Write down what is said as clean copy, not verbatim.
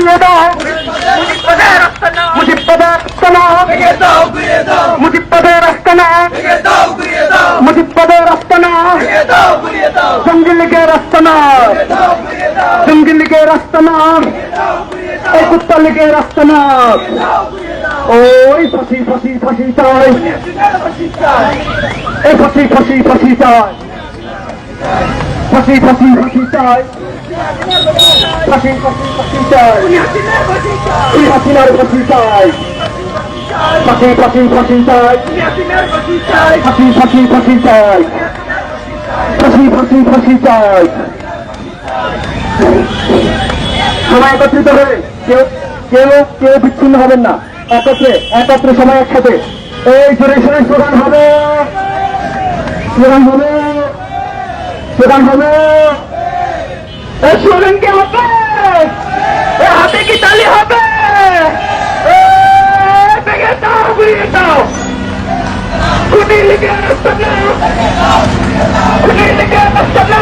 ঘুরিয়ে দাও মুজিববাদের আস্তানা মুজিববাদের আস্তানা মুজিববাদের আস্তানা জঙ্গি লীগের আস্তানা জঙ্গি লীগের আস্তানা এই কুত্তা লীগের আস্তানা ওই ফাঁসি ফাঁসি ফাঁসি চাই এই ফাঁসি ফাঁসি ফাঁসি চাই ফাঁসি ফাঁসি ফাঁসি চাই ফাঁসি ফাঁসি ফাঁসি চাই হাসিনার ফাঁসি চাই ফাঁসি ফাঁসি ফাঁসি চাই ফাঁসি ফাঁসি ফাঁসি চাই ফাঁসি ফাঁসি ফাঁসি চাই সবাই একত্রিত হয়ে কেউ কেউ কেউ বিচ্ছিন্ন হবেন না একত্রে একত্রে সবাই একসাথে এই জোরে সোরে স্লোগান হবে স্লোগান হবে স্লোগান হবে এই স্লোগান কে হবে হাতে কি তালি হবে ভেঙে দাও ঘুরিয়ে দাও খুনি লীগের আস্তানা খুনি লীগের আস্তানা